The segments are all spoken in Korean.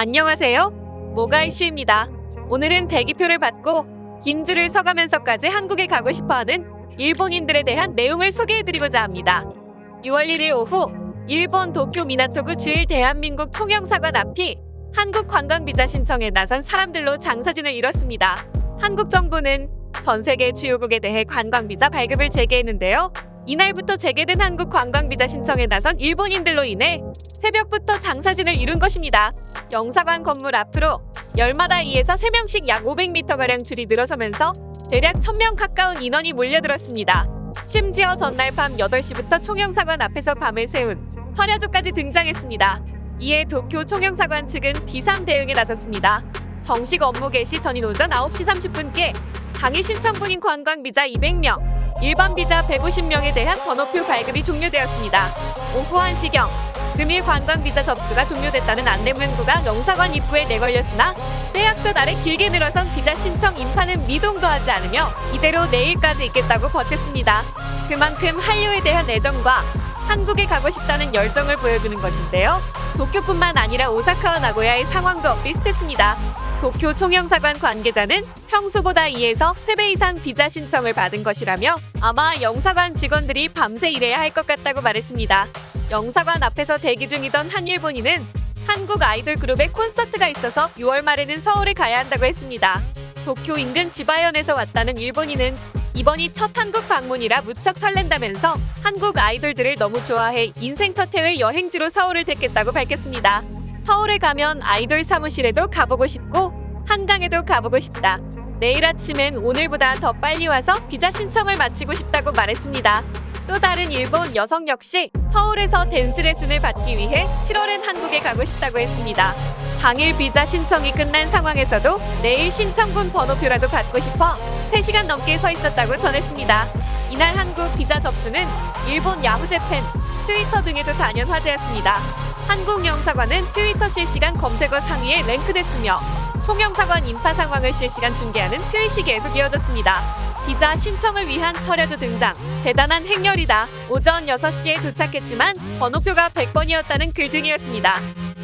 안녕하세요. 모가 이슈입니다. 오늘은 대기표를 받고 긴 줄을 서가면서까지 한국에 가고 싶어하는 일본인들에 대한 내용을 소개해드리고자 합니다. 6월 1일 오후 일본 도쿄 미나토구 주일 대한민국 총영사관 앞이 한국 관광비자 신청에 나선 사람들로 장사진을 이뤘습니다. 한국 정부는 전 세계 주요국에 대해 관광비자 발급을 재개했는데요. 이날부터 재개된 한국 관광비자 신청에 나선 일본인들로 인해 새벽부터 장사진을 이룬 것입니다. 영사관 건물 앞으로 열마다 2에서 3명씩 약 500m가량 줄이 늘어서면서 대략 1000명 가까운 인원이 몰려들었습니다. 심지어 전날 밤 8시부터 총영사관 앞에서 밤을 새운 철야조까지 등장했습니다. 이에 도쿄 총영사관 측은 비상 대응에 나섰습니다. 정식 업무 개시 전인 오전 9시 30분께 당일 신청분인 관광비자 200명, 일반 비자 150명에 대한 번호표 발급이 종료되었습니다. 오후 1시경 금일 관광비자 접수가 종료됐다는 안내문구가 영사관 입구에 내걸렸으나 때약볕 아래 길게 늘어선 비자 신청 인파는 미동도 하지 않으며 이대로 내일까지 있겠다고 버텼습니다. 그만큼 한류에 대한 애정과 한국에 가고 싶다는 열정을 보여주는 것인데요. 도쿄뿐만 아니라 오사카와 나고야의 상황도 비슷했습니다. 도쿄 총영사관 관계자는 평소보다 2에서 3배 이상 비자 신청을 받은 것이라며 아마 영사관 직원들이 밤새 일해야 할 것 같다고 말했습니다. 영사관 앞에서 대기 중이던 한 일본인은 한국 아이돌 그룹의 콘서트가 있어서 6월 말에는 서울에 가야 한다고 했습니다. 도쿄 인근 지바현에서 왔다는 일본인은 이번이 첫 한국 방문이라 무척 설렌다면서 한국 아이돌들을 너무 좋아해 인생 첫 해외 여행지로 서울을 택했다고 밝혔습니다. 서울에 가면 아이돌 사무실에도 가보고 싶고 한강에도 가보고 싶다. 내일 아침엔 오늘보다 더 빨리 와서 비자 신청을 마치고 싶다고 말했습니다. 또 다른 일본 여성 역시 서울에서 댄스 레슨을 받기 위해 7월엔 한국에 가고 싶다고 했습니다. 당일 비자 신청이 끝난 상황에서도 내일 신청분 번호표라도 받고 싶어 3시간 넘게 서 있었다고 전했습니다. 이날 한국 비자 접수는 일본 야후재팬, 트위터 등에도 단연 화제였습니다. 한국 영사관은 트위터 실시간 검색어 상위에 랭크됐으며 총영사관 인파 상황을 실시간 중계하는 트윗이 계속 이어졌습니다. 비자 신청을 위한 철야조 등장. 대단한 행렬이다. 오전 6시에 도착했지만 번호표가 100번이었다는 글 등이었습니다.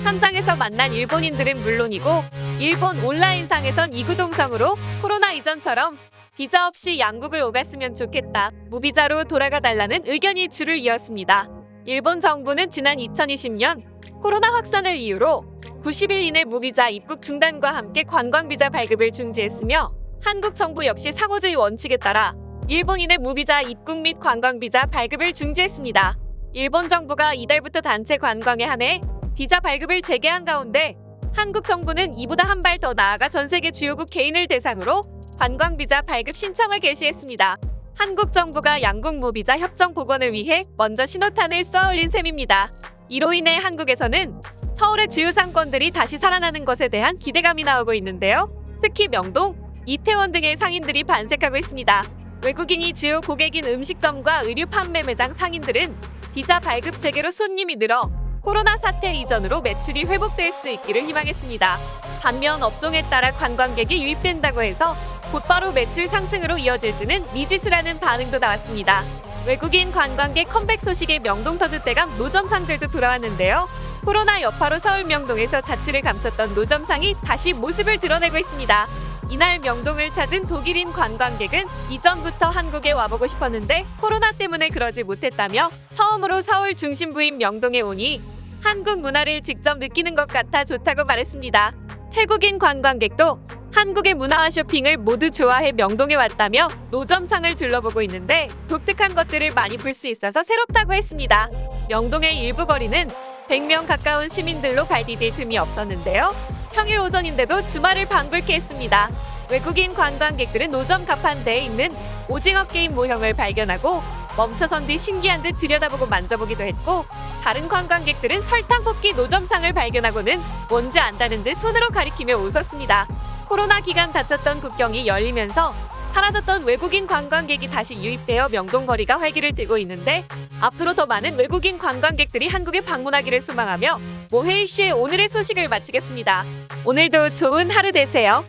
현장에서 만난 일본인들은 물론이고 일본 온라인상에선 이구동성으로 코로나 이전처럼 비자 없이 양국을 오갔으면 좋겠다. 무비자로 돌아가달라는 의견이 줄을 이었습니다. 일본 정부는 지난 2020년 코로나 확산을 이유로 90일 이내 무비자 입국 중단과 함께 관광비자 발급을 중지했으며 한국 정부 역시 상호주의 원칙에 따라 일본인의 무비자 입국 및 관광비자 발급을 중지했습니다. 일본 정부가 이달부터 단체 관광에 한해 비자 발급을 재개한 가운데 한국 정부는 이보다 한 발 더 나아가 전 세계 주요국 개인을 대상으로 관광비자 발급 신청을 개시했습니다. 한국 정부가 양국 무비자 협정 복원을 위해 먼저 신호탄을 쏘아올린 셈입니다. 이로 인해 한국에서는 서울의 주요 상권들이 다시 살아나는 것에 대한 기대감이 나오고 있는데요. 특히 명동, 이태원 등의 상인들이 반색하고 있습니다. 외국인이 주요 고객인 음식점과 의류 판매 매장 상인들은 비자 발급 재개로 손님이 늘어 코로나 사태 이전으로 매출이 회복될 수 있기를 희망했습니다. 반면 업종에 따라 관광객이 유입된다고 해서 곧바로 매출 상승으로 이어질지는 미지수라는 반응도 나왔습니다. 외국인 관광객 컴백 소식에 명동 터줏대감 노점상들도 돌아왔는데요. 코로나 여파로 서울 명동에서 자취를 감췄던 노점상이 다시 모습을 드러내고 있습니다. 이날 명동을 찾은 독일인 관광객은 이전부터 한국에 와보고 싶었는데 코로나 때문에 그러지 못했다며 처음으로 서울 중심부인 명동에 오니 한국 문화를 직접 느끼는 것 같아 좋다고 말했습니다. 태국인 관광객도 한국의 문화와 쇼핑을 모두 좋아해 명동에 왔다며 노점상을 둘러보고 있는데 독특한 것들을 많이 볼 수 있어서 새롭다고 했습니다. 명동의 일부 거리는 100명 가까운 시민들로 발디딜 틈이 없었는데요. 평일 오전인데도 주말을 방불케 했습니다. 외국인 관광객들은 노점 가판대에 있는 오징어 게임 모형을 발견하고 멈춰선 뒤 신기한 듯 들여다보고 만져보기도 했고 다른 관광객들은 설탕 뽑기 노점상을 발견하고는 뭔지 안다는 듯 손으로 가리키며 웃었습니다. 코로나 기간 닫혔던 국경이 열리면서 사라졌던 외국인 관광객이 다시 유입되어 명동 거리가 활기를 띠고 있는데 앞으로 더 많은 외국인 관광객들이 한국에 방문하기를 소망하며 모헤이슈의 오늘의 소식을 마치겠습니다. 오늘도 좋은 하루 되세요.